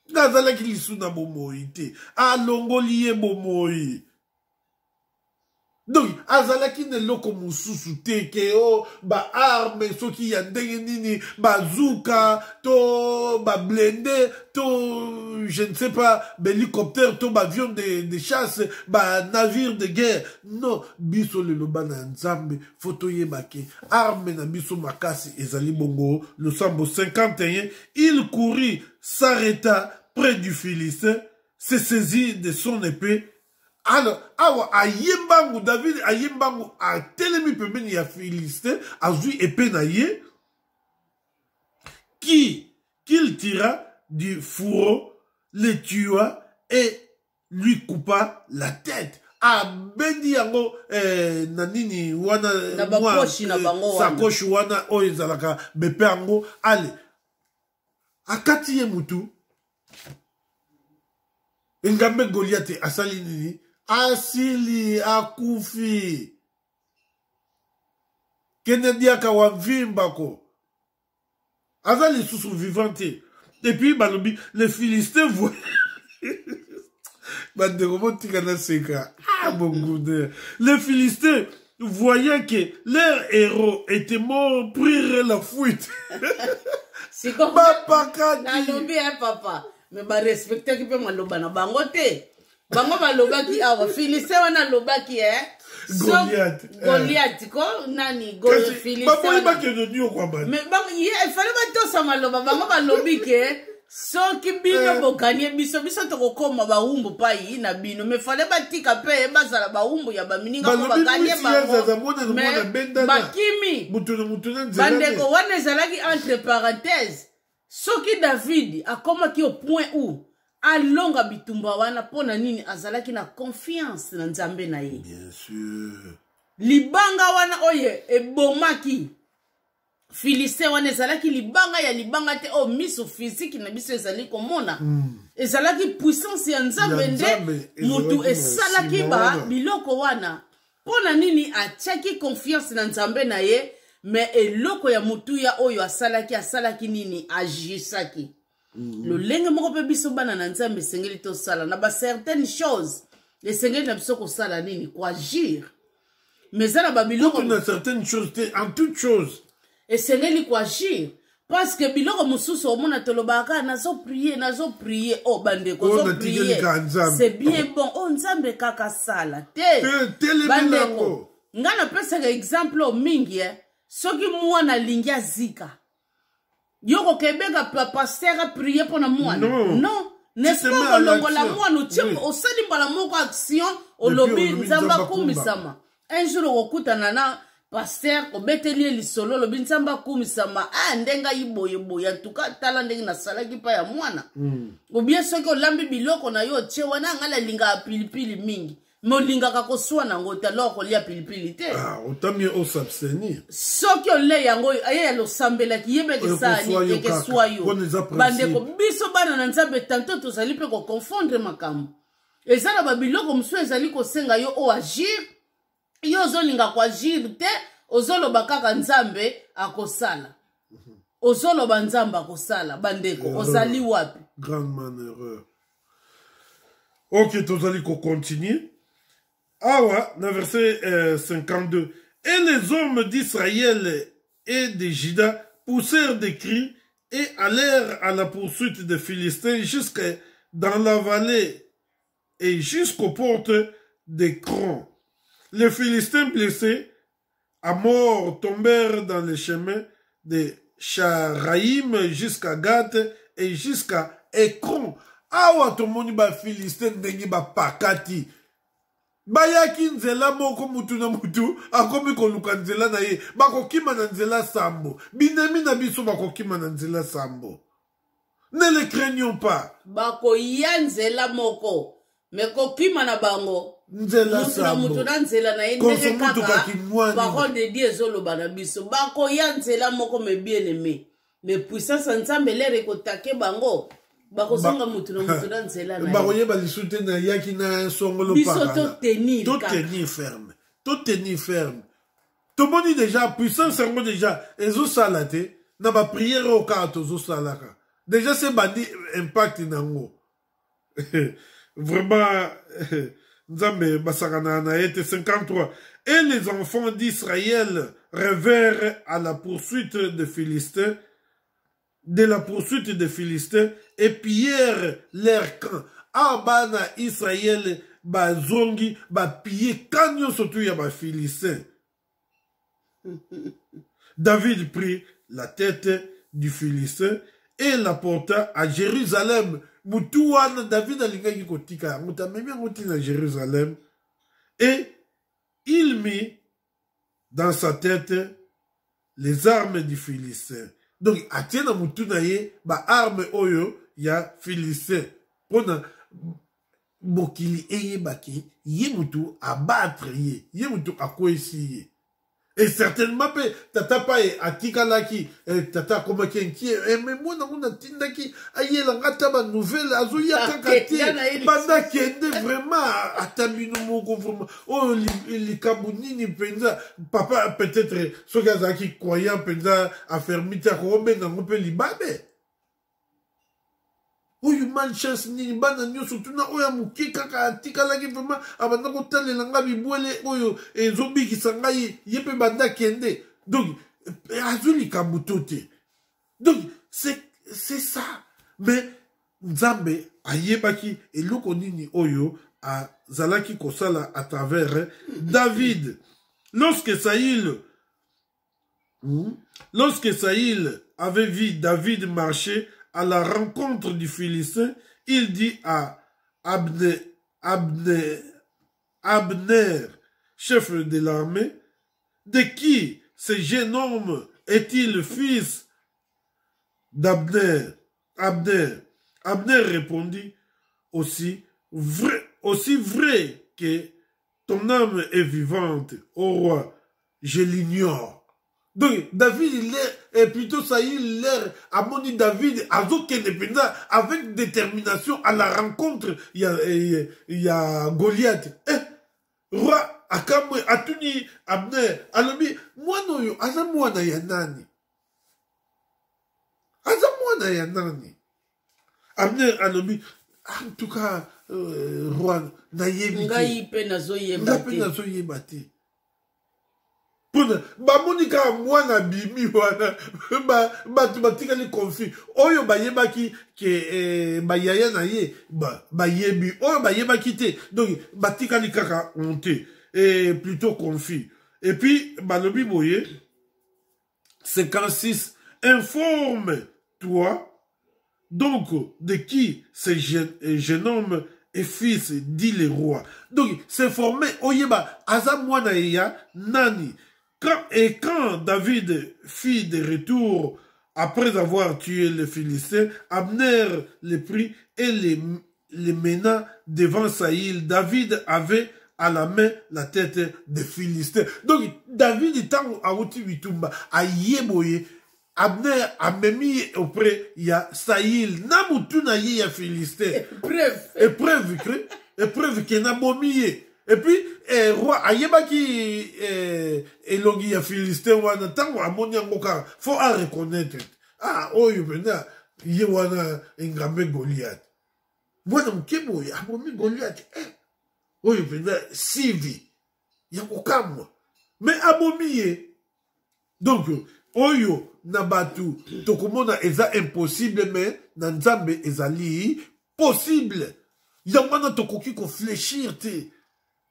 Nazalaki lisuna bomoi te. Alongoli ye bomoi. Donc, azalaki ne loko mususu te ke o ba arme soki ya ndenge nini bazooka to ba blindé to je ne sais pas ba hélicoptère to ba avion de chasse ba navire de guerre. Non, biso le loba na nzambe foto yebake arme na biso makasi ezali bongo. Le Sambo 51, il courut, s'arrêta près du Philistin, se saisit de son épée. Alors, awa ayembangu David ayembangu a telemi pembeni ya Philistin azui épée na ye qu'il tira du fourreau, le tua et lui coupa la tête. Abendi yango nanini wana na bakoshi na bango wana sakoshi wana oyo ezalaka bepe yango ale akati ye mutu engambe Goliath asali nini asili akufi kenediaka wa mvimbako azali susu vivante. Et puis balobi les Philistins voient les Philistins voyant que leurs héros étaient morts prirent la fuite. C'est comme papa nalobi papa mais ba respecter ki pe maloba na bango te. Bango baloba ki awa Philistin wana lobaki Goliath ko nani Philistin. Papa ba ke no kwa ba. Mais bango il fallait ba to sa maloba bango balobi ke soki bino bokanye biso tokokoma baumbu pai na bino me fale batika pe bazala baumbu ya bamininga ko bakanye bango bakimi bandeko wana ezalaki entre parenthèses soki David akomaki au point où alonga bitumba wana pona nini azalaki na confiance na Nzambe na ye. Bien sûr. Libanga wana oye ebomaki. Filistin wana ezalaki libanga ya libanga te o miso physique na biso ezali komona. Ezalaki puissance ya Nzambe nde mutu esalaki ba biloko wana. Pona nini atiaki confiance na Nzambe na ye mais eloko ya mutu ya oyo asalaki nini agisaki. Le lenge moko pe biso bana na Nzambe sengeli to sala na ba certaines choses les sengeli na biso ko sala nini ko agir mais ça na ba biloko na certaines choses en toute chose et sengeli ko agir parce que biloko mususu omona tolobaka nazo prier oh bande ko zo prier c'est bien bon oh Nzambe kaka sala te bande ko ngana pesa exemple o mingi soki mwana lingia zika Yoko kebega pasteur prier pour na mwana. Non. N'est-ce pas longola mwana tiem osali mbala moko action o lobi Nzamba kumisama. Un jour okutana na pasteur obeteli lisolo lobi Nzamba kumisama ndenga iboye tuka tala ndenge na salaki pa ya mwana. Ou bien soki olambi biloko na yo tie wana ngala linga pilipili mingi. Molinga kakoswa na ngota loko lia pilipili te. Autant mieux s'abstenir. Soki ole yango aye lo sambela ki yebe ke sani ke soyo. Bande ko biso bana na Nzambe tanto tozali pe ko confondre makambo. Ezala ba biloko msu ezali ko senga yo o agir. Yo zolinga ko agir te ozolo bakaka Nzambe akosala. Ozolo ba Nzambe akosala bandeko ozali wapi? Grandement erreur. OK, tozali ko continuer. Awa, dans verset 52. Et les hommes d'Israël et de Juda poussèrent des cris et allèrent à la poursuite des Philistins jusque dans la vallée et jusqu'aux portes des crans. Les Philistins blessés à mort tombèrent dans les chemins de Charaïm jusqu'à Gath et jusqu'à Ekron. Awa tomoni ba Philistins dengi ba pakati. Bayaki nzela moko mutu na mutu akomi koluka nzela na ye bakokima na nzela sambo binemi na biso bakokima na nzela sambo ne le craignons pas bakoya nzela moko me kokima na bango nzela sambo mutu na nzela na ye ndenge kaka parole de Dieu ezoloba na biso bakoya nzela moko me bien aimé mais puissance Nzambe lere kotake bango bakosonga mutu na mutu na nzela na bakoye balisute na yaki na songolo para to tenir ferme to moni déjà puissance ngo déjà ezo salate na ba prière au cas tozo salaka déjà c'est bandi impact nango vraiment Nzambe basakana na ete 53 et les enfants d'Israël revèrent à la poursuite des Philistins et pillèrent leur camp. Abana Israël bazongi ba piller kanyo surtout ya ba Philistins. David prit la tête du Philistin et la porta à Jérusalem. Mutuana David alingaki kotika mutamemi ngoti na Jérusalem et il mit dans sa tête les armes du Philistin. Donc, atiena mutuna ye, ba arme oyo, ya Philistin. Pona, mokili eye baki, ye mutu abattre ye mutu akwesi ye. Et certainement, tata pa ye, atika laki, tata koma kenki, mais moi, na tindaki, aye langata ba nouvelle, azo ya kakati, banda kende vraiment, atamino moko vraiment, oh, li kabunini penza, papa, peut-être, soka zaki croyant penza, affermité, akorombe, nangope li babe. Oyo malchance nini bana nyoso tuna oya muke kaka atika laki vraiment abanda kotalela nga bibwele oyo ezobikisa ngai yepe banda kende donc azuli kabutote donc c'est ça mais Nzambe ayebaki eloko nini oyo azalaki kosala à travers David lorsque Saïl avait vu David marcher à la rencontre du Philistin, il dit à Abner, chef de l'armée, de qui ce jeune homme est-il le fils d'Abner? Abner répondit, aussi vrai que ton âme est vivante, ô roi, je l'ignore. Donc, David, il est plutôt ça, il est à moni David, avec détermination à la rencontre, il y a Goliath. Roi, akamwe, atuni, Abner, alobi, mwana yo, aza mwana ya nani? Aza mwana ya nani? Abner, alobi, en tout cas, roi, na yebi. Ngai pe nazo yeba te. Puna, bamonika mwana bimi wana, batu batikali konfi. Oyo bayeba ki, ke bayaya na ye, bayebi. Oyo bayeba ki te. Donc, batikali kaka honte. Plutôt confit. Et puis, balobi boye, 56, informe-toi, donc, de qui ce jeune homme est fils, dit le roi. Donc, s'informer, oyeba, aza mwana ya nani. Quand David fit de retour après avoir tué les Philistins, Abner les prit et les mena devant Saïl. David avait à la main la tête des Philistins. Donc, David étant à Otibitumba, à Yeboye, Abner a mis auprès, il y a Saïl, Namutuna y a Philistin. Épreuve qu'il n'a pas mis. Et puis, roi, ayeba ki elongi ya Philistin wana, tango amoni angoka, faut à reconnaître. Ah, oyo bena, ye wana engambe Goliath. Mwana mkebo ya, abomi Goliath, oyo bena, sivi, yangokamwa. Mais abomi ye. Donc, oyo, nabatu, tokomona eza impossible, mais nanzambe ezali possible. Yangwana tokoki ko fléchir te.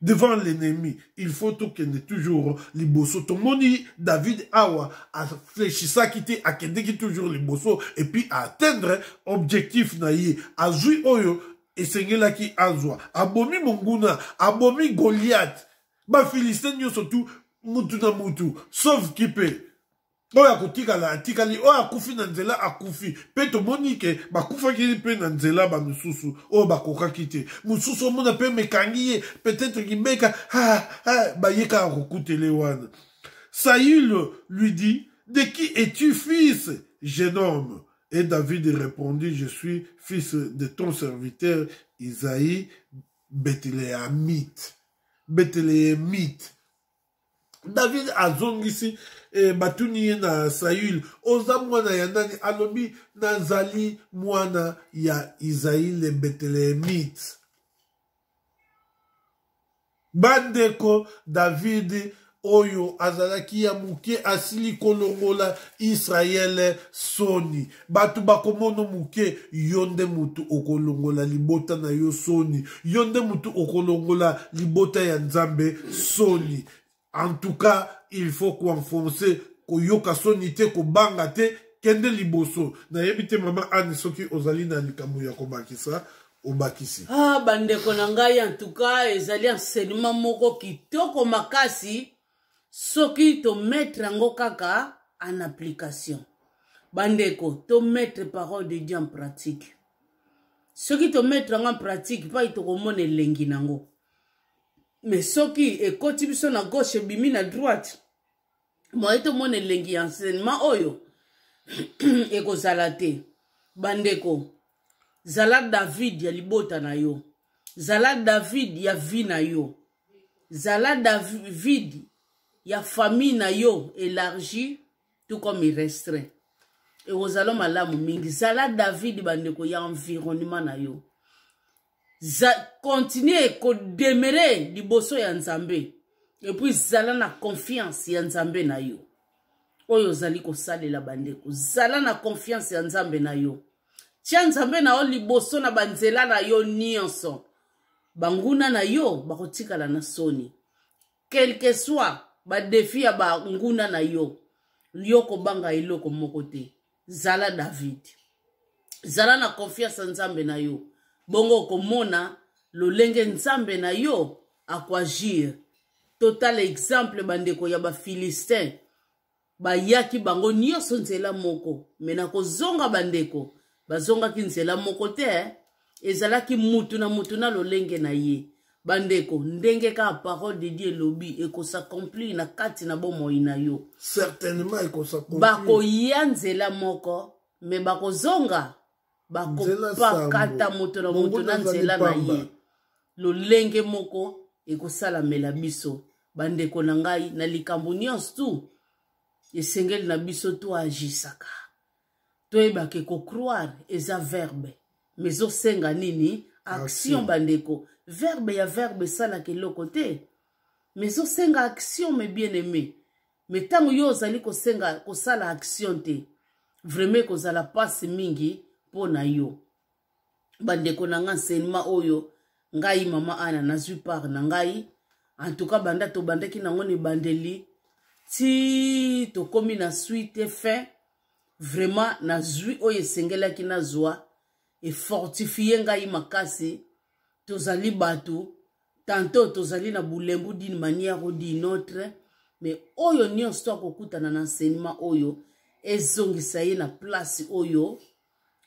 Devant l'ennemi, il faut tout qu'il ait toujours les bossos. Tout le monde, David Awa, a fléchi ça qui était, a qui toujours les bossos, et puis à atteindre objectif naïe, à jouer oyo, et c'est là qui a joué. Abomi Monguna, abomi Goliath, ba Philistin yo surtout, mutu na mutu, sauf qui peut. Oya kotikala atikali oya kufi na nzela akufi pe to monike bakufa kili pe na nzela ba mususu o bakoka kite mususu mona pe mekangiye peut-être kibeka ba yeka kokutele wana. Saül lui dit, de qui es-tu fils, jeune homme? Et David répondit, je suis fils de ton serviteur Isaïe Bethléemite. David azongisi batuni na Saül oza mwana ya nani alobi nazali mwana ya Isaïe le Bethléemite. Bandeko David oyo azalaki ya muke asili kolongola Israel soni. Batu bakomono muke yonde mutu okolongola libota na yo soni. Yonde mutu okolongola libota ya Nzambe soni. En tout cas, il faut qu'on fonce, qu'on yoka sonite, qu'on bangate, kende liboso. Na yebite mama Anne soki ozali na likamu ya kobakisa, obakisi. Ah, bandeko na ngai, en tout cas, ezali enseignement moko kitoko makasi, soki to mettre yango kaka en application. Bandeko, to mettre parole de Dieu en pratique. Soki to mettre en pratique, pa ito komone lengi nango. Mais soki ekoti biso na gauche bimi na droite moi to mone lengi enseignement oyo ekozala te. Bandeko, zala David ya libota na yo, zala David ya vie na yo, zala David ya famille na yo élargi tout comme il restreint. Et ozalo malamu mingi zala David bandeko ya environnement na yo. Continuer ko demeurer liboso ya Nzambe et puis zala na confiance ya Nzambe na yo oyo zali ko salela bandeko zala na confiance ya Nzambe na yo tia Nzambe na yo liboso na banzela na yo nyonso banguna na yo bakotikala na soni quel que soit ba défi ya banguna na yo ko banga eloko moko te. Zala David zala na confiance nzambe na yo bongo komona lolenge nzambe na yo akwagir. Total exemple bandeko ya ba Philistin bayaki bango nyonso nzela moko mena kozonga bandeko bazongaki nzela moko te ezalaki mutu na lolenge na ye bandeko ndenge ka parole de Dieu lobi ekosakomplir na kati na bomoi na yo certainement ekosakomplir bakoya nzela moko me bakozonga bakopakata mutu na nzela na ye lolenge moko ekosalamela biso bandeko na ngai na likambo nyonso tu esengeli na biso to agisaka toyebake kokroire eza verbe mais osenga nini action bandeko verbe ya verbe esalaka eloko te mais osenga action me bien aimé mais ntango yo ozali kosala action te vraiment kozala pasi mingi mpo na yo bandeko na ngai enseignement oyo ngai mama Ana nazwi part na ngai en tout cas banda tobandaki nango ni bandeli ti tokomi na suite fin vraiment nazwi oyo esengelaki nazwa efortifie ngai makasi tozali bato tanto tozali na bulembu d'une manière ou d'une autre mais oyo nyonso akokutana na enseignement oyo ezongisa ye na place oyo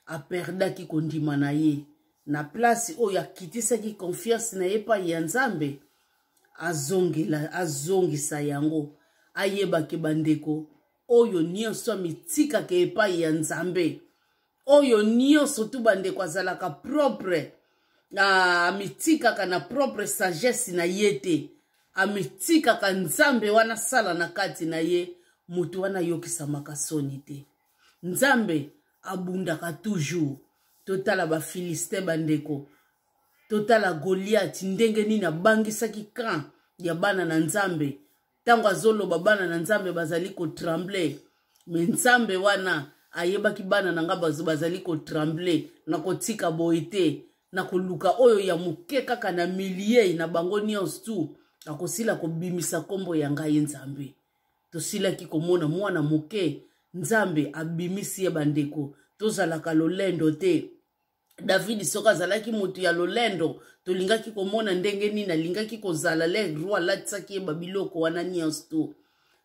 aperdaki kondima na ye na place oyo akitisaki confiance na ye pa ya nzambe azongisa yango ayebaki bandeko oyo nyonso amitikaka epai ya nzambe oyo nyonso tu bandeko azalaka propre amitikaka na propre sagesse na ye te amitikaka nzambe wana sala na kati na ye mutu wana yokisamaka soni te nzambe abundaka toujours totala ba Philistin bandeko totala Goliath ndenge nini abangisaki camp ya bana na nzambe tango azoloba bana na nzambe bazali ko tremble me nzambe wana ayebaki bana na nga bazali ko tremble na kotika boite na koluka oyo ya muke kaka na milliers na bango nyonso tu akosila kobimisa kombo ya ngai nzambe tosilaki komona mwana muke nzambe abimisi ye bandeko tozalaka lolendo te David soka zalaki mutu ya lolendo tolingaki komona ndenge nini alingaki kozala le roi latsaki ye babiloko wana nyonso tu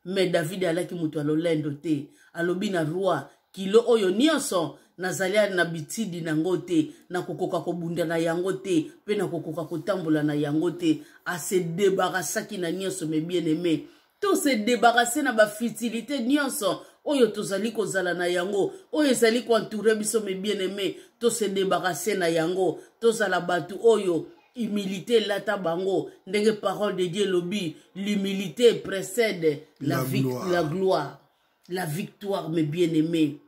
mais David alaki mutu ya lolendo te alobi na roi kilo oyo nyonso nazali na bitidi nango te na kokoka kobunda na yango te pe na kokoka kotambola na yango te ase débarrassaki na nyonso mais bien aimé tout se débarrasser na ba futilité nyonso oyo tozali kozala na yango oyo ezali koentoure biso me bien aimé to se débarrasser na yango tozala batu oyo humilité lata bango ndenge parole de Dieu lobi l'humilité précède la gloire la victoire me bien aimé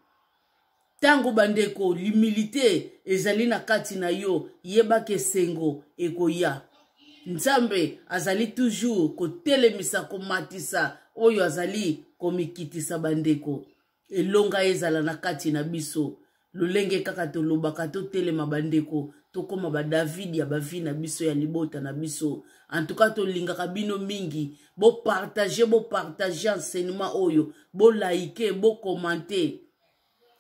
tango bandeko l'humilité ezali na kati na yo yeba ke sengo ekoya nzambe azali toujours kotelemisa komatisa oyo azali komikitisa bandeko elonga ezala na kati na biso lolenge kaka tolobaka totelema bandeko tokoma ba David ya bavi na biso ya libota na biso en tout cas tolingaka bino mingi bo partager enseignement oyo bo like bo commenter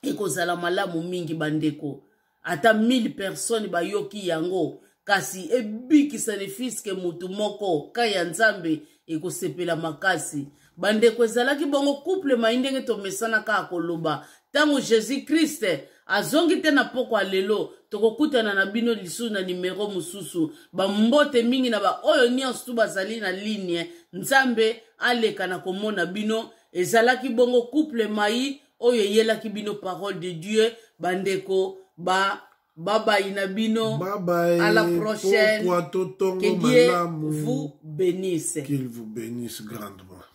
ekozala malamu mingi bandeko ata 1000 personnes bayoki yango kasi ebikisa ne fiske mutu moko kaya nzambe ekosepela makasi bandeko ezalaki bongo couple maindenge tomesana ka koloba tango Jésus Christ azongi te na poko alelo tokokutana na bino lisu na numero mususu bambote mingi na ba oyo nyonso tu bazali na ligne nzambe aleka na komona bino ezalaki bongo couple mai oyo yelaki bino parole de Dieu bandeko bye na bino bye. À la prochaine. Que Dieu vous bénisse. Qu'il vous bénisse grandement.